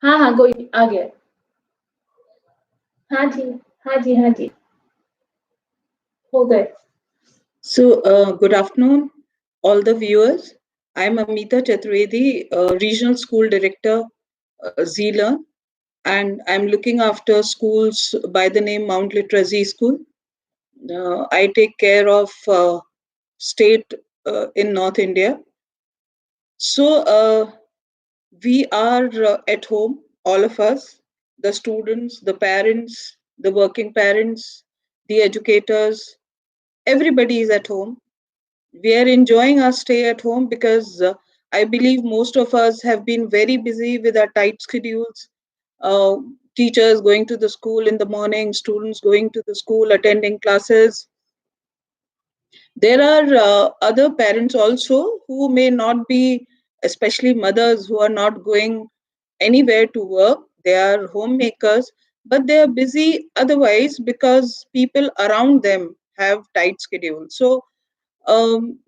हाँ हाँ कोई आ गया। हाँ जी, हाँ जी, हाँ जी, हो गए। So, good afternoon, all the viewers. I'm Amita Chaturvedi, Regional School Director, Zeeland, and I'm looking after schools by the name Mount Litera Zee School. I take care of state in North India. So, we are at home, all of us, the students, the parents, the working parents, the educators, everybody is at home. We are enjoying our stay at home because I believe most of us have been very busy with our tight schedules. Uh, Teachers going to the school in the morning, students going to the school, attending classes. There are other parents also who may not be, especially mothers who are not going anywhere to work. They are homemakers, but they are busy otherwise because people around them have tight schedules. So um,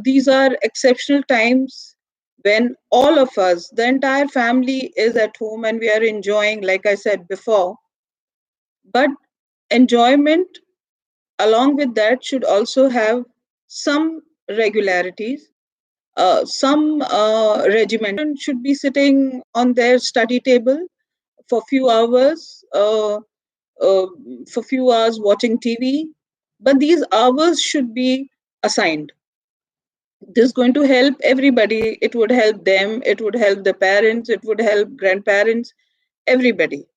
these are exceptional times when all of us, the entire family, is at home and we are enjoying, like I said before. But enjoyment along with that should also have some regularities, some regimentation. Should be sitting on their study table for few hours, uh, for few hours watching TV, but these hours should be assigned. This is going to help everybody. It would help them, it would help the parents, it would help grandparents, everybody.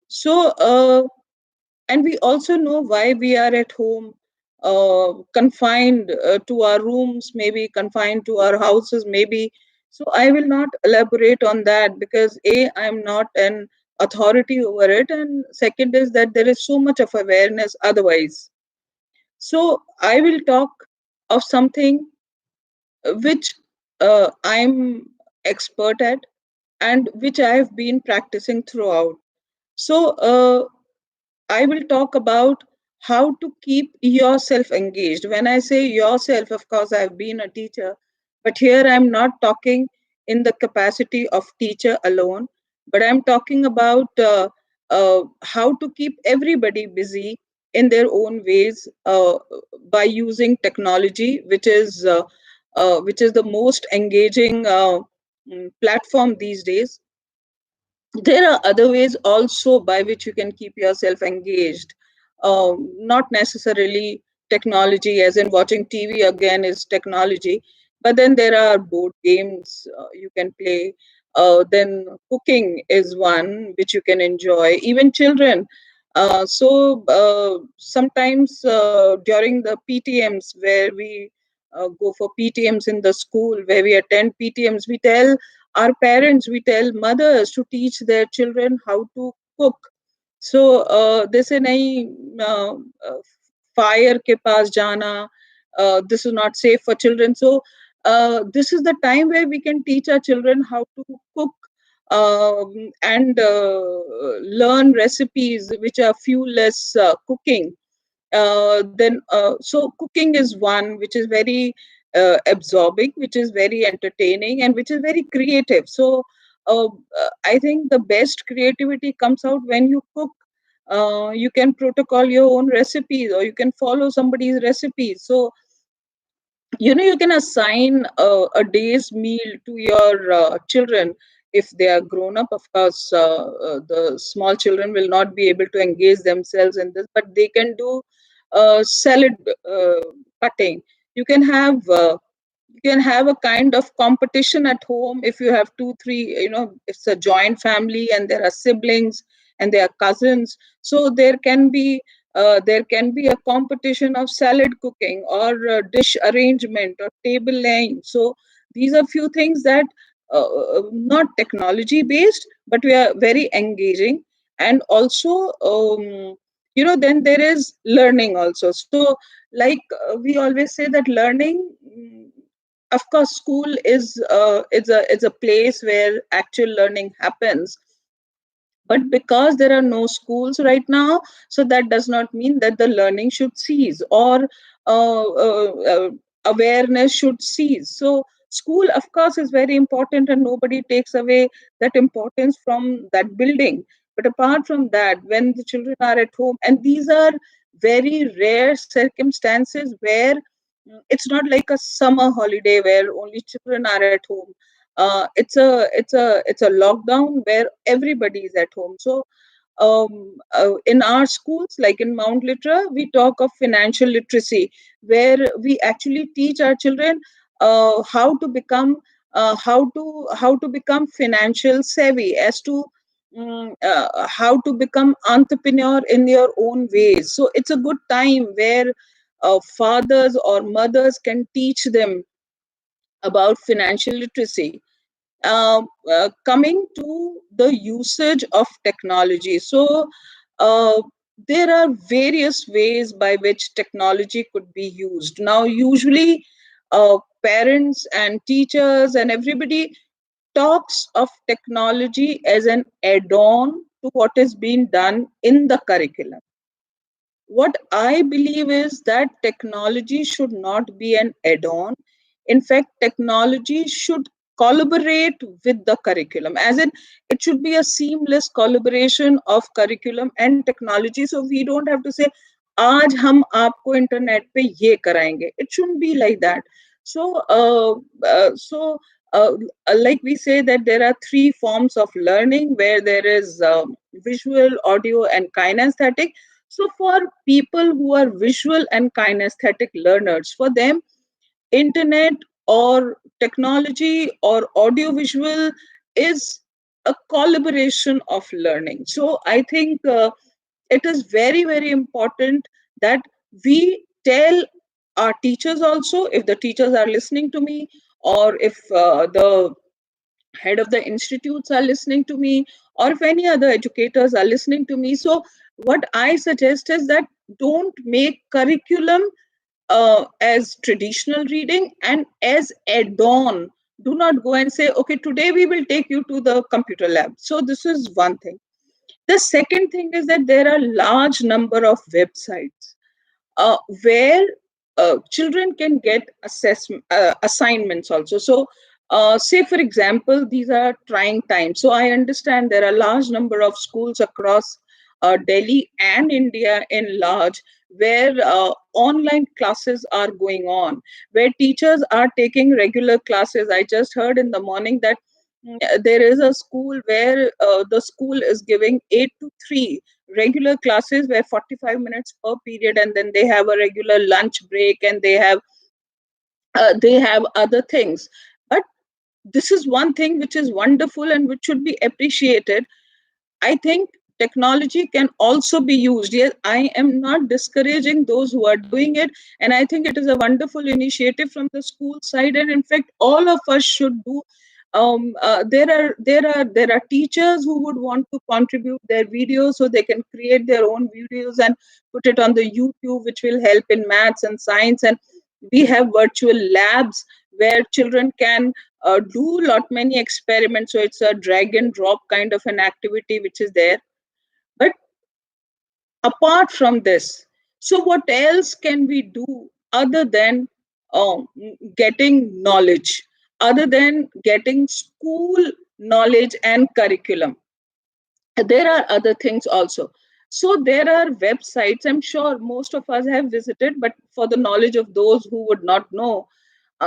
So and we also know why we are at home, confined to our rooms, maybe confined to our houses, maybe. So I will not elaborate on that because a, I'm not an authority over it, and second is that there is so much of awareness otherwise. So I will talk of something which I'm expert at and which I have been practicing throughout. So I will talk about how to keep yourself engaged. When I say yourself, of course, I've been a teacher, but here I'm not talking in the capacity of teacher alone, but I'm talking about how to keep everybody busy in their own ways by using technology, which is the most engaging platform these days. There are other ways also by which you can keep yourself engaged, not necessarily technology as in watching TV again is technology, but then there are board games you can play. Then cooking is one which you can enjoy, even children. Sometimes during the PTMs where we go for PTMs in the school, where we attend PTMs, we tell our parents, we tell mothers to teach their children how to cook. So जैसे नहीं fire के पास जाना, this is not safe for children. So this is the time where we can teach our children how to cook, and learn recipes which are fuel-less cooking. So cooking is one which is very absorbing, which is very entertaining, and which is very creative. So I think the best creativity comes out when you cook. You can protocol your own recipes, or you can follow somebody's recipes. So you can assign a day's meal to your children. If they are grown up, of course, the small children will not be able to engage themselves in this, but they can do salad cutting. You can have a kind of competition at home. If you have two three, it's a joint family and there are siblings and there are cousins, so there can be a competition of salad cooking or dish arrangement or table laying. So these are few things that not technology based, but we are very engaging. And also then there is learning also. So like we always say that learning, of course, school is a place where actual learning happens, but because there are no schools right now, so that does not mean that the learning should cease or awareness should cease. So School, of course, is very important, and nobody takes away that importance from that building. But apart from that, when the children are at home, and these are very rare circumstances where it's not like a summer holiday where only children are at home. It's a lockdown where everybody is at home. So in our schools, like in Mount Litera, we talk of financial literacy, where we actually teach our children how to become how to become financial savvy, as to how to become entrepreneur in your own ways. So it's a good time where fathers or mothers can teach them about financial literacy. Coming to the usage of technology. So, uh, there are various ways by which technology could be used. Now, usually, parents and teachers and everybody talks of technology as an add on to what is being done in the curriculum. What I believe is that technology should not be an add on. In fact, technology should collaborate with the curriculum, as in, it should be a seamless collaboration of curriculum and technology. So we don't have to say, आज हम आपको internet पे ये कराएंगे. It shouldn't be like that. So, uh, like we say that there are three forms of learning, where there is visual, audio, and kinesthetic. So, for people who are visual and kinesthetic learners, for them, internet or technology or audiovisual is a collaboration of learning. So, I think it is very, very important that we tell our teachers also, if the teachers are listening to me, or if the head of the institutes are listening to me, or if any other educators are listening to me. So, what I suggest is that don't make curriculum as traditional reading and as add-on. Do not go and say, okay, today we will take you to the computer lab. So this is one thing. The second thing is that there are large number of websites where children can get assignments also. So, say for example, these are trying times. So I understand there are large number of schools across Delhi and India in large, where online classes are going on, where teachers are taking regular classes. I just heard in the morning that there is a school where the school is giving 8 to 3 regular classes, where 45 minutes per period, and then they have a regular lunch break, and they have other things. But this is one thing which is wonderful and which should be appreciated. I think technology can also be used. Yes, I am not discouraging those who are doing it, and I think it is a wonderful initiative from the school side. And in fact, all of us should do. There are teachers who would want to contribute their videos, so they can create their own videos and put it on the YouTube, which will help in maths and science. And we have virtual labs where children can do lot many experiments. So it's a drag and drop kind of an activity which is there. But apart from this, so what else can we do other than um, getting knowledge, other than getting school knowledge and curriculum? There are other things also. So there are websites, I'm sure most of us have visited, but for the knowledge of those who would not know,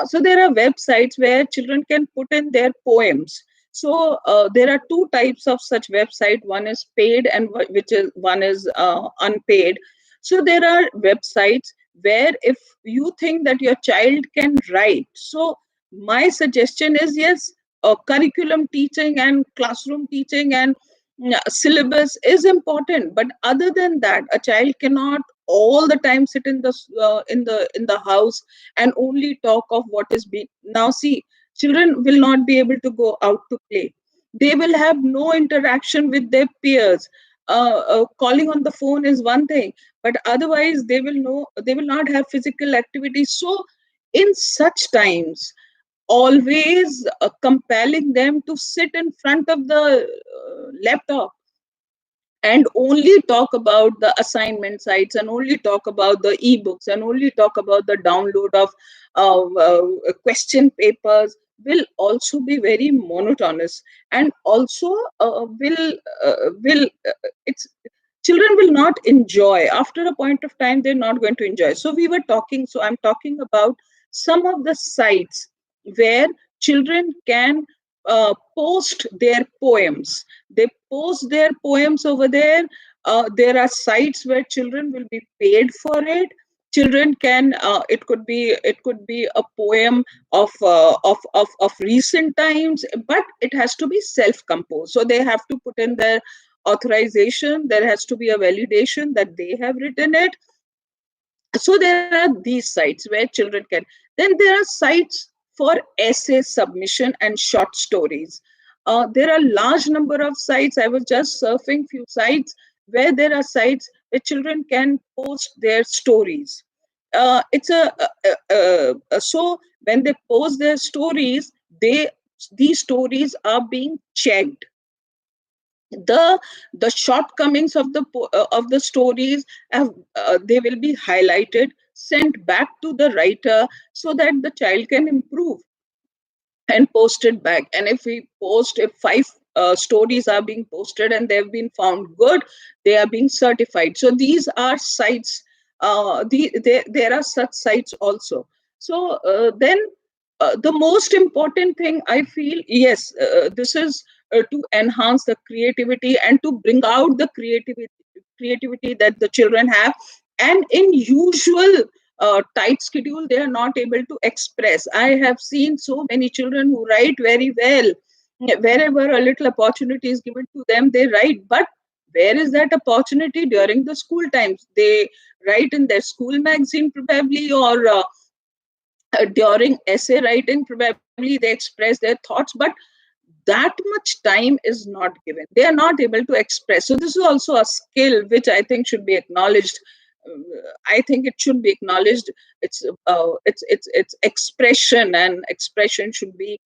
so there are websites where children can put in their poems. So there are two types of such website. One is paid, and which is one is unpaid. So there are websites where, if you think that your child can write, so my suggestion is, yes, curriculum teaching and classroom teaching and syllabus is important, but other than that, a child cannot all the time sit in the house and only talk of what is being. Now see, children will not be able to go out to play. They will have no interaction with their peers. Calling on the phone is one thing, but otherwise they will not have physical activity. So in such times, always compelling them to sit in front of the laptop and only talk about the assignment sites and only talk about the ebooks and only talk about the download of question papers will also be very monotonous, and also will it's children will not enjoy. After a point of time, they're not going to enjoy. So I'm talking about some of the sites where children can post their poems. They post their poems over there. There are sites where children will be paid for it. Children can it could be a poem of recent times, but it has to be self composed, so they have to put in their authorization. There has to be a validation that they have written it. So there are these sites where children can. Then there are sites for essay submission and short stories. There are large number of sites. I was just surfing few sites where there are sites where children can post their stories. It's so when they post their stories, they these stories are being checked. The shortcomings of the stories have, they will be highlighted, sent back to the writer, so that the child can improve and post it back. And if five stories are being posted and they've been found good, they are being certified. So these are sites. There are such sites also. So then the most important thing I feel, yes, this is to enhance the creativity and to bring out the creativity that the children have. And in usual tight schedule, they are not able to express. I have seen so many children who write very well. Wherever a little opportunity is given to them, they write. But where is that opportunity during the school times? They write in their school magazine probably, or during essay writing probably they express their thoughts, but that much time is not given. They are not able to express. So this is also a skill which I think should be acknowledged. I think it should be acknowledged. It's expression, and expression should be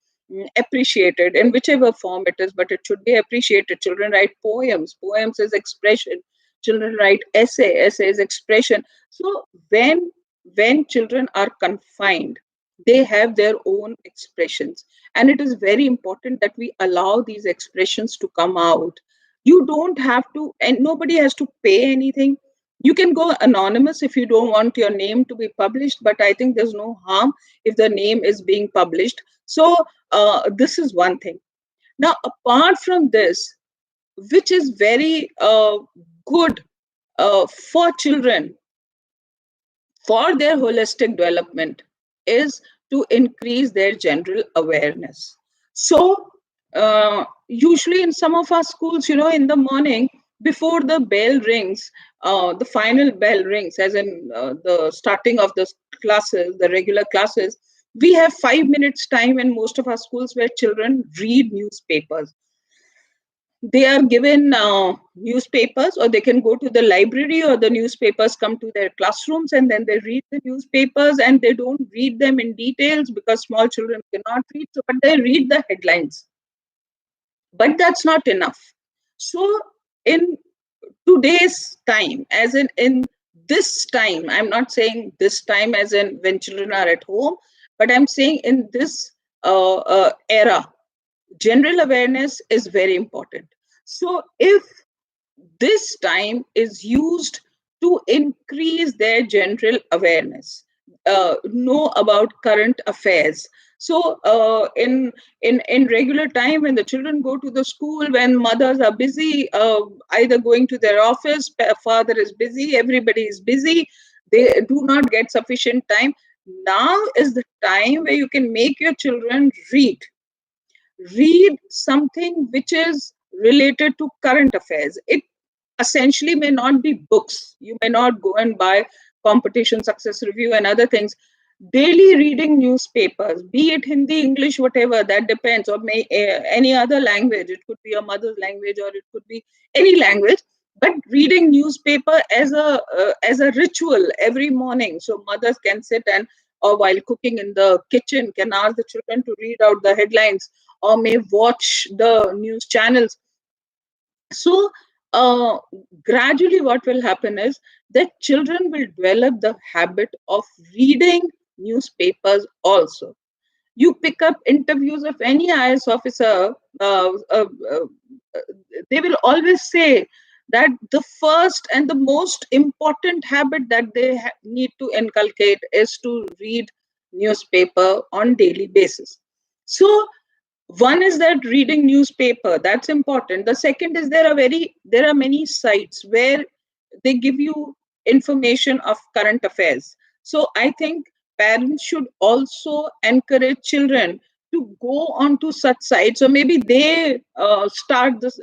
appreciated in whichever form it is, but it should be appreciated. Children write poems. Poems is expression. Children write essay. Essay is expression. So when children are confined, they have their own expressions, and it is very important that we allow these expressions to come out. You don't have to, and nobody has to pay anything. You can go anonymous if you don't want your name to be published, but I think there's no harm if the name is being published. So this is one thing. Now, apart from this, which is very good for children for their holistic development, is to increase their general awareness. So, usually in some of our schools, in the morning, before the bell rings, the final bell rings, as in the starting of the classes, the regular classes, we have 5 minutes time in most of our schools where children read newspapers. They are given newspapers, or they can go to the library, or the newspapers come to their classrooms, and then they read the newspapers, and they don't read them in details because small children cannot read, so but they read the headlines. But that's not enough. So in today's time, as in this time, I'm not saying this time as in when children are at home, but I'm saying in this era, general awareness is very important. So if this time is used to increase their general awareness, know about current affairs. So in regular time, when the children go to the school, when mothers are busy, either going to their office, father is busy, everybody is busy, they do not get sufficient time. Now is the time where you can make your children read something which is related to current affairs. It essentially may not be books. You may not go and buy Competition Success Review and other things. Daily reading newspapers, be it Hindi, English, whatever, that depends, or any other language. It could be a mother's language, or it could be any language. But reading newspaper as a ritual every morning, so mothers can sit and, or while cooking in the kitchen, can ask the children to read out the headlines, or may watch the news channels. So uh, gradually what will happen is that children will develop the habit of reading newspapers also. You pick up interviews of any IS officer, uh, uh, uh, they will always say that the first and the most important habit that they need to inculcate is to read newspaper on daily basis. So one is that reading newspaper, that's important. The second is there are many sites where they give you information of current affairs. So I think parents should also encourage children to go onto such sites, or maybe they start this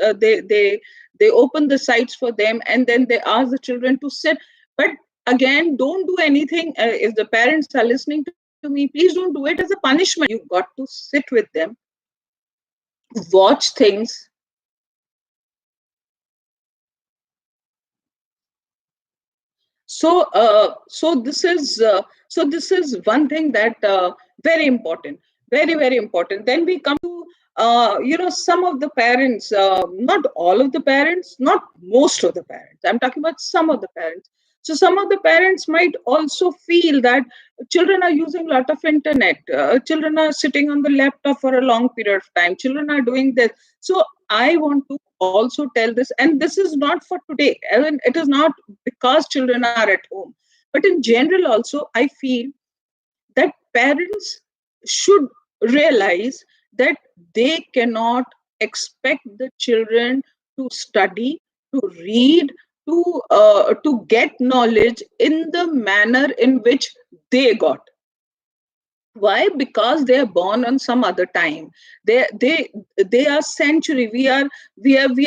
they open the sites for them, and then they ask the children to sit. But again, don't do anything. If the parents are listening to me, please don't do it as a punishment. You got to sit with them, watch things. So this is one thing that very important, very important. Then we come to some of the parents, not all of the parents, not most of the parents, I'm talking about some of the parents. So some of the parents might also feel that children are using a lot of internet, children are sitting on the laptop for a long period of time, children are doing this. So I want to also tell this, and this is not for today, I mean, it is not because children are at home, but in general also I feel that parents should realize that they cannot expect the children to study, to read, to get knowledge in the manner in which they got. Why? Because they are born on some other time. They are century, we are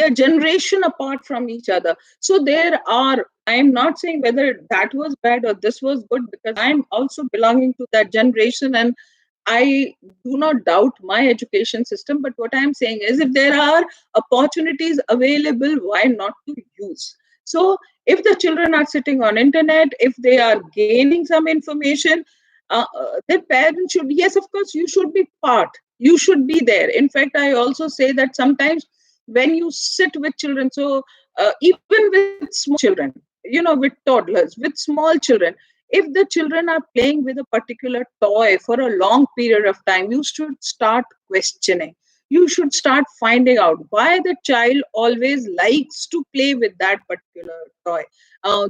generation apart from each other. So there are, I'm not saying whether that was bad or this was good, because I'm also belonging to that generation, and I do not doubt my education system. But what I'm saying is, if there are opportunities available, why not to use? So if the children are sitting on internet, if they are gaining some information, their parents should, yes, of course, you should be part, you should be there. In fact, I also say that sometimes when you sit with children, so even with small children, with toddlers, with small children, if the children are playing with a particular toy for a long period of time, you should start questioning. You should start finding out why the child always likes to play with that particular toy.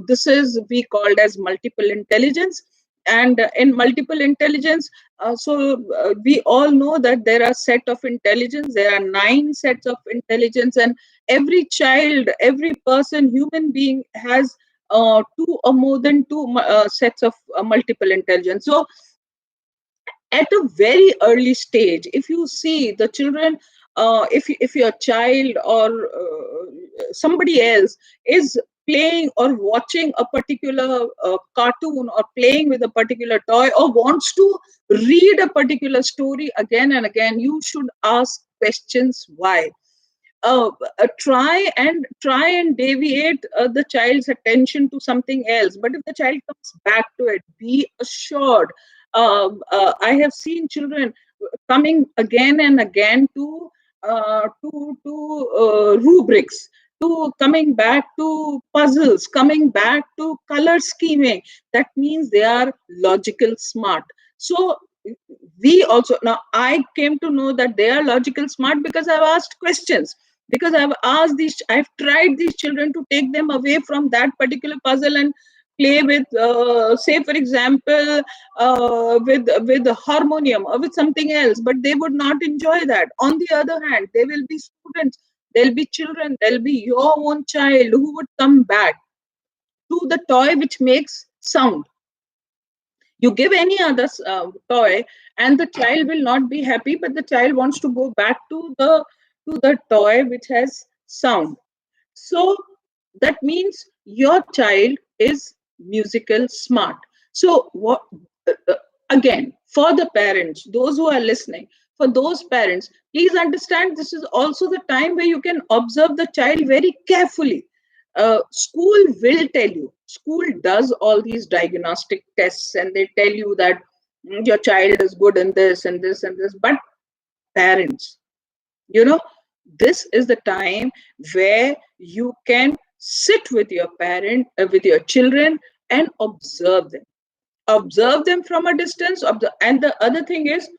This is we called as multiple intelligence. And in multiple intelligence, we all know that there are set of intelligence, there are 9 sets of intelligence, and every child, every person, human being has two or more than two sets of multiple intelligence. So at a very early stage, if you see the children, if your child or somebody else is playing or watching a particular cartoon, or playing with a particular toy, or wants to read a particular story again and again, you should ask questions why. Try and deviate the child's attention to something else, but if the child comes back to it, be assured. I have seen children coming again and again to rubrics, to coming back to puzzles, coming back to color scheming. That means they are logical smart. So we also, now I came to know that they are logical smart because I've asked questions, because I've tried these children to take them away from that particular puzzle and play with, say for example, with the harmonium or with something else, but they would not enjoy that. On the other hand, there will be students, there'll be children, there'll be your own child who would come back to the toy which makes sound. You give any other toy and the child will not be happy, but the child wants to go back to the toy which has sound. So that means your child is musical smart. So what, uh, again, for the parents, those who are listening, for those parents, please understand, this is also the time where you can observe the child very carefully. School will tell you, school does all these diagnostic tests, and they tell you that your child is good in this and this and this. But parents, you know This is the time where you can sit with your parent, with your children, and observe them from a distance. And the other thing is,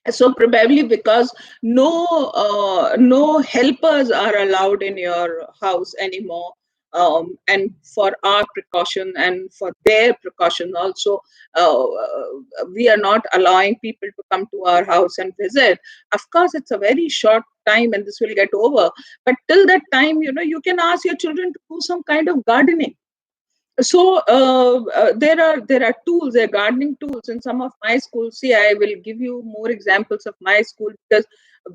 so probably because no helpers are allowed in your house anymore, and for our precaution and for their precaution also, we are not allowing people to come to our house and visit. Of course, it's a very short time and this will get over, but till that time, you can ask your children to do some kind of gardening. So there are tools, there are gardening tools in some of my schools. See, I will give you more examples of my school, because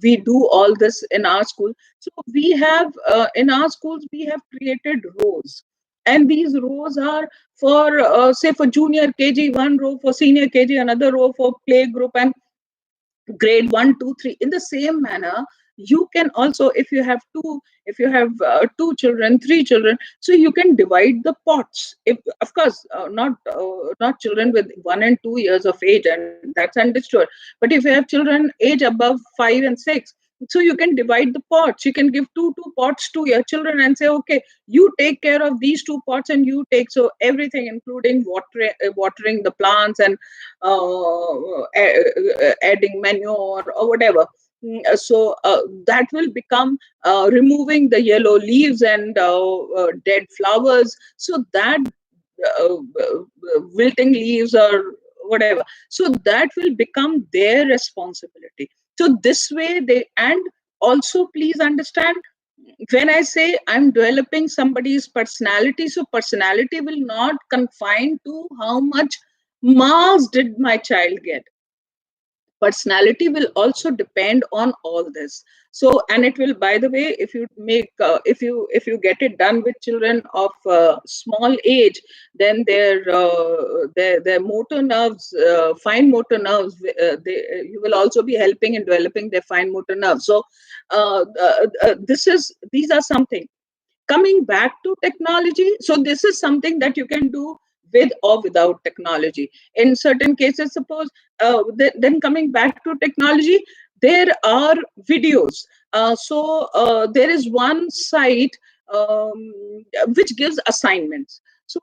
we do all this in our school. So we have, in our schools, we have created rows, and these rows are for, say, for junior KG, one row; for senior KG, another row; for play group and grade 1, 2, 3. In the same manner, you can also, if you have 2 children, 3 children, so you can divide the pots. If, of course, not children with 1 and 2 years of age, and that's understood. But if you have children age above 5 and 6, so you can divide the pots. You can give two pots to your children and say, okay, you take care of these 2 pots, and you take, so everything, including watering the plants, and adding manure or whatever. So that will become, removing the yellow leaves and dead flowers, so that wilting leaves or whatever, so that will become their responsibility. So this way they, and also please understand, when I say I'm developing somebody's personality, so personality will not confine to how much marks did my child get. Personality will also depend on all this. So, and it will, by the way, if you make, if you get it done with children of small age, then their motor nerves, fine motor nerves, you will also be helping in developing their fine motor nerves. So these are something. Coming back to technology, so this is something that you can do with or without technology in certain cases. Suppose, then coming back to technology, there are videos. So there is one site, which gives assignments. So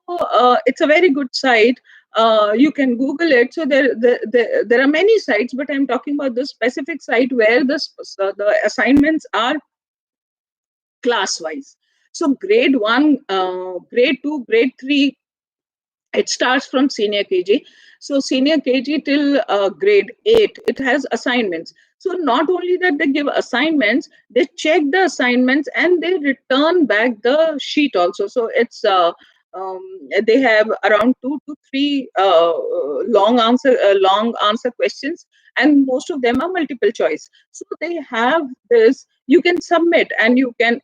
it's a very good site. You can Google it. So there are many sites, but I'm talking about this specific site where the assignments are class wise. So grade 1, grade 2, grade 3, it starts from senior KG. So senior KG till grade 8, it has assignments. So not only that they give assignments, they check the assignments and they return back the sheet also. So it's they have around 2 to 3 long answer questions, and most of them are multiple choice. So they have this. You can submit, and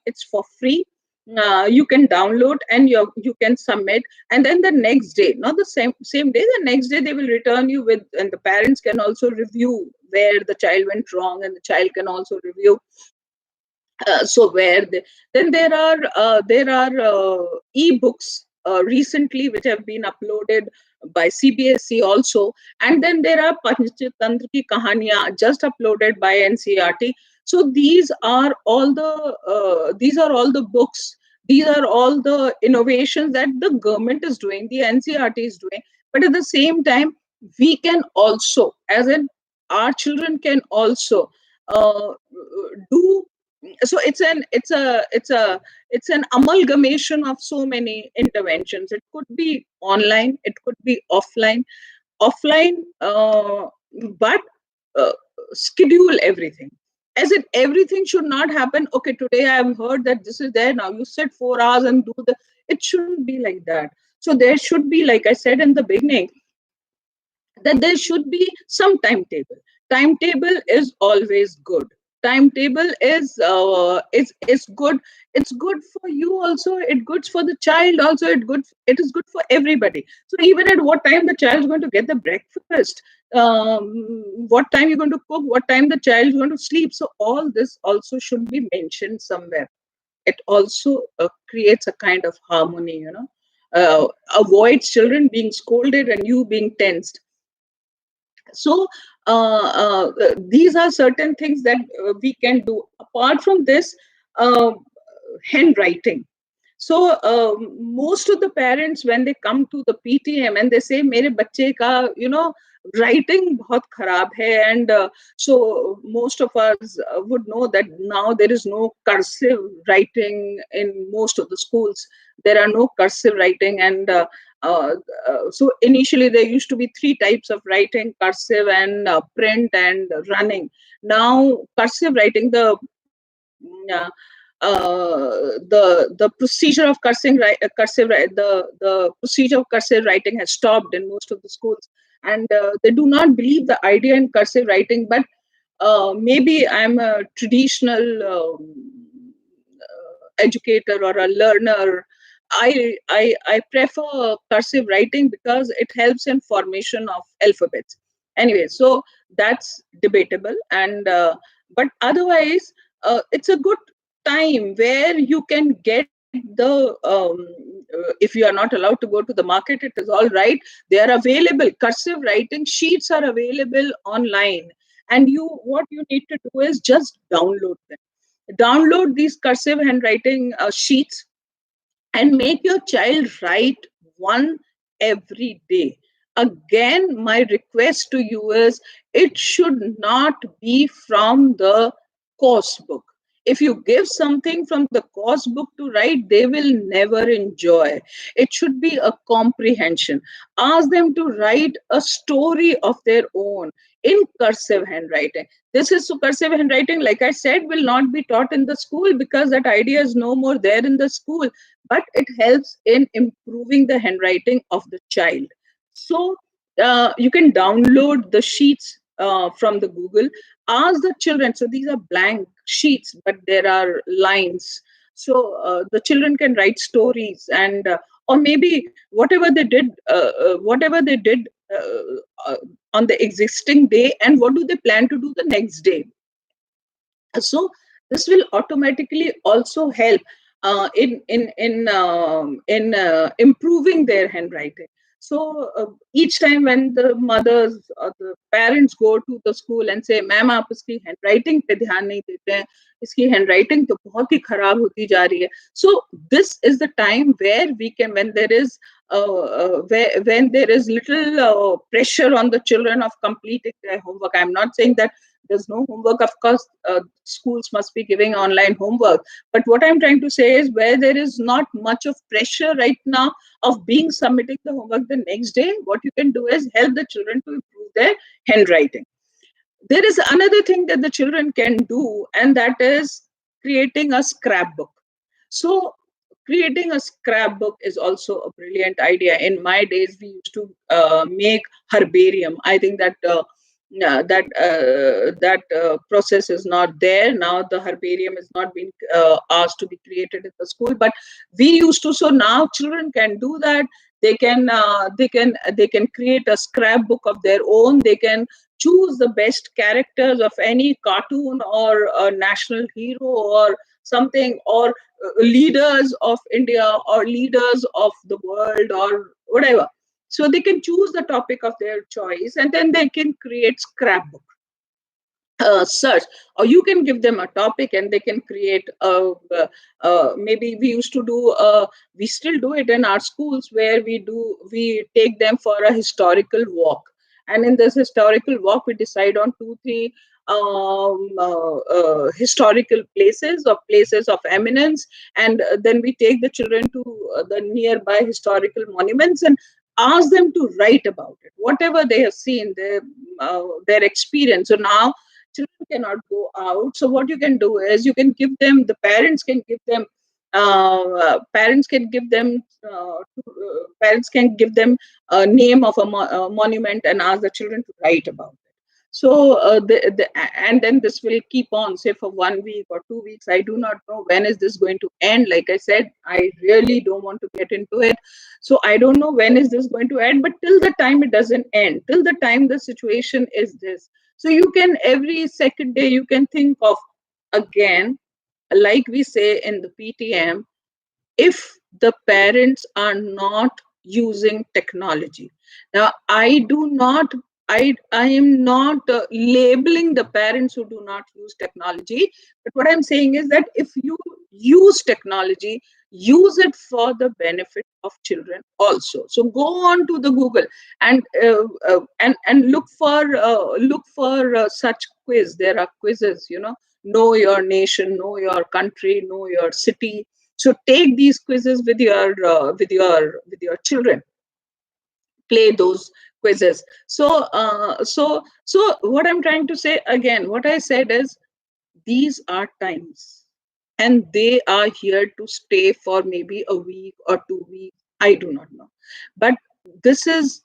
it's for free. You can download, and you can submit, and then the next day, not the same day, the next day they will return you with, and the parents can also review where the child went wrong, and the child can also review. So where then there are e-books recently which have been uploaded by CBSE also, and then there are Panchatantra ki kahaniyan just uploaded by NCERT. So these are all the books, these are all the innovations that the government is doing, the NCERT is doing. But at the same time, we can also, as in our children can also do. So it's an amalgamation of so many interventions. It could be online, it could be offline, but uh, schedule everything, as if everything should not happen. Okay, today I have heard that this is there, now you sit 4 hours and do the. It shouldn't be like that. So there should be, like I said in the beginning, that there should be some timetable. Timetable is always good. Timetable is good. It's good for you also, it good for the child also, it is good for everybody. So even at what time the child is going to get the breakfast, what time you're going to cook, what time the child is going to sleep, so all this also should be mentioned somewhere. It also creates a kind of harmony, avoids children being scolded and you being tensed. So these are certain things that we can do. Apart from this, uh, handwriting. So most of the parents, when they come to the PTM and they say, "Mere bacche ka, writing bahut kharab hai," and so most of us would know that now there is no cursive writing in most of the schools. There are no cursive writing, and uh, so initially there used to be three types of writing: cursive and print and running. Now cursive writing, the procedure of the procedure of cursive writing has stopped in most of the schools, and they do not believe the idea in cursive writing. But maybe I'm a traditional educator or a learner. I prefer cursive writing because it helps in formation of alphabets. Anyway, so that's debatable, and but otherwise, it's a good time where you can get the if you are not allowed to go to the market, it is all right. They are available. Cursive writing sheets are available online, and what you need to do is just download these cursive handwriting sheets and make your child write one every day. Again, my request to you is, it should not be from the course book. If you give something from the course book to write, they will never enjoy. It should be a comprehension. Ask them to write a story of their own in cursive handwriting. This is so cursive handwriting, like I said, will not be taught in the school because that idea is no more there in the school, but it helps in improving the handwriting of the child. So you can download the sheets from the Google. Ask the children. So these are blank sheets, but there are lines. So the children can write stories, and or maybe whatever they did uh, on the existing day, and what do they plan to do the next day. So this will automatically also help in improving their handwriting. So each time when the mothers or the parents go to the school and say, "Ma'am, आप इसकी handwriting पे ध्यान नहीं देते हैं, इसकी handwriting तो बहुत ही खराब होती जा रही है." So this is the time where we can, when there is little pressure on the children of completing their homework. I'm not saying that there's no homework. Of course, schools must be giving online homework. But what I'm trying to say is, where there is not much of pressure right now of being submitting the homework the next day, what you can do is help the children to improve their handwriting. There is another thing that the children can do, and that is creating a scrapbook. So creating a scrapbook is also a brilliant idea. In my days, we used to make herbarium. I think that process is not there now. The herbarium is not being asked to be created in the school, but we used to. So now children can do that. They can create a scrapbook of their own. They can choose the best characters of any cartoon or a national hero or something, or leaders of India or leaders of the world or whatever. So they can choose the topic of their choice, and then they can create scrapbook search, or you can give them a topic and they can create maybe we used to do we still do it in our schools, where we take them for a historical walk, and in this historical walk we decide on 2 3 historical places or places of eminence, and then we take the children to the nearby historical monuments and ask them to write about it, whatever they have seen, their experience. So now children cannot go out. So what you can do is, you can give them, the parents can give them parents can give them a name of a monument and ask the children to write about it. So and then this will keep on, say, for 1 week or 2 weeks. I do not know when is this going to end. Like I said, I really don't want to get into it. So I don't know when is this going to end, but till the time it doesn't end, till the time the situation is this. So you can, every second day, you can think of, again, like we say in the PTM, if the parents are not using technology. Now, I do not I am not labeling the parents who do not use technology, but what I'm saying is that if you use technology, use it for the benefit of children also. So go on to the Google and look for such quiz. There are quizzes, know your nation, know your country, know your city. So take these quizzes with your children, play those quizzes. So what I'm trying to say, again, what I said is, these are times, and they are here to stay for maybe a week or 2 weeks, I do not know. But this is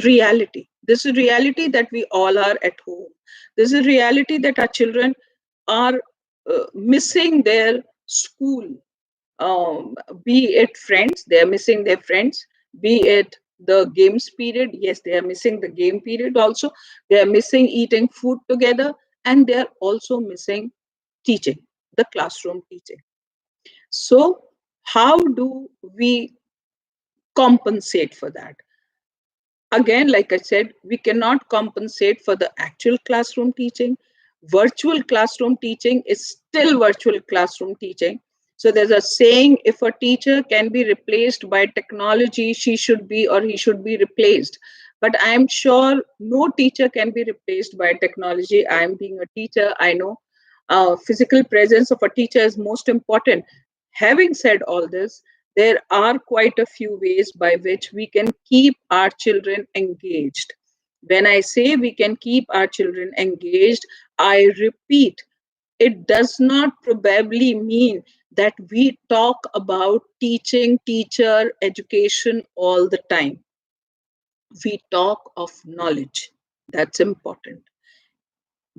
reality. This is reality that we all are at home. This is reality that our children are missing their school, um, be it friends, they are missing their friends, be it the games period, yes, they are missing the game period also, they are missing eating food together, and they are also missing teaching, the classroom teaching. So how do we compensate for that? Again, like I said, we cannot compensate for the actual classroom teaching. Virtual classroom teaching is still virtual classroom teaching. So there's a saying, if a teacher can be replaced by technology, she should be, or he should be replaced. But I'm sure no teacher can be replaced by technology. I'm being a teacher, I know physical presence of a teacher is most important. Having said all this, there are quite a few ways by which we can keep our children engaged. When I say we can keep our children engaged, I repeat, it does not probably mean that we talk about teaching, teacher, education all the time. We talk of knowledge. That's important.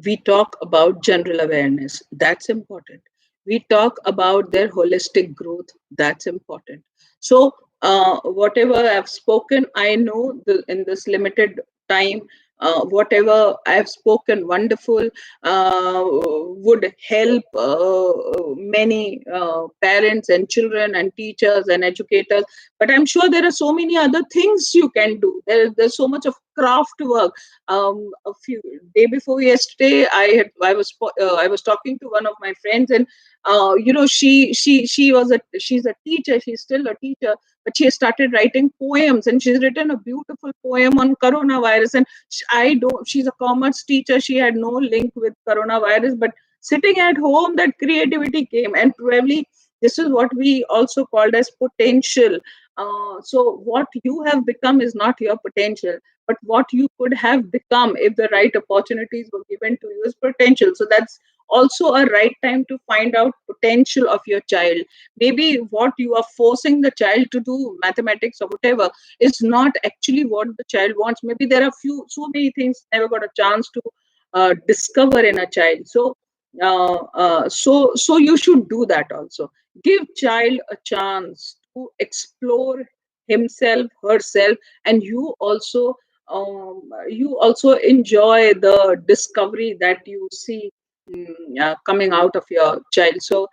We talk about general awareness. That's important. We talk about their holistic growth. That's important. So whatever I've spoken, I know in this limited time, whatever I've spoken, wonderful, would help many parents and children and teachers and educators. But I'm sure there are so many other things you can do. There's so much of craft work. A few day before yesterday, I was talking to one of my friends, and she's a teacher. She's still a teacher, but she has started writing poems, and she's written a beautiful poem on coronavirus. And she's a commerce teacher. She had no link with coronavirus, but sitting at home, that creativity came, and probably this is what we also called as potential. So what you have become is not your potential, but what you could have become if the right opportunities were given to you is potential. So that's also a right time to find out potential of your child. Maybe what you are forcing the child to do, mathematics or whatever, is not actually what the child wants. Maybe there are so many things never got a chance to discover in a child. So you should do that also. Give child a chance to explore himself, herself, and you also enjoy the discovery that you see coming out of your child. So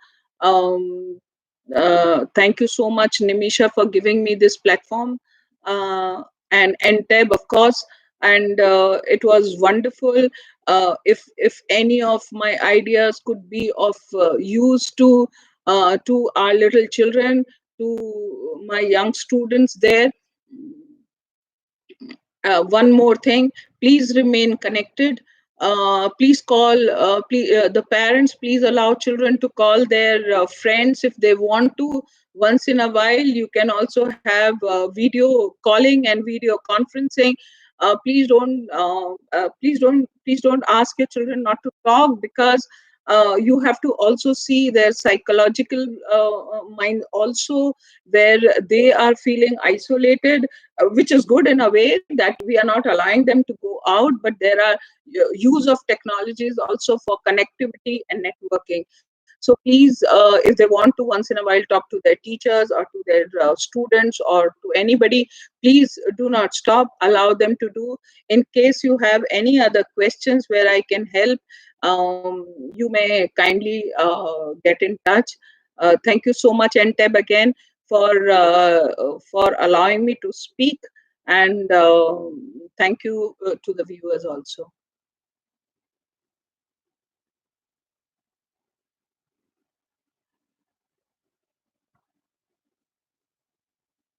thank you so much, Nimisha, for giving me this platform, and Enteb, of course. And it was wonderful. If any of my ideas could be of use to our little children, to my young students there. One more thing, please remain connected. Please call, the parents, please allow children to call their friends if they want to. Once in a while, you can also have video calling and video conferencing. Please don't ask your children not to talk, because you have to also see their psychological mind also, where they are feeling isolated, which is good in a way that we are not allowing them to go out, but there are use of technologies also for connectivity and networking. So please, if they want to once in a while talk to their teachers or to their students or to anybody, please do not stop. Allow them to do. In case you have any other questions where I can help, you may kindly get in touch. Thank you so much, Enteb, again, for allowing me to speak. And thank you to the viewers also.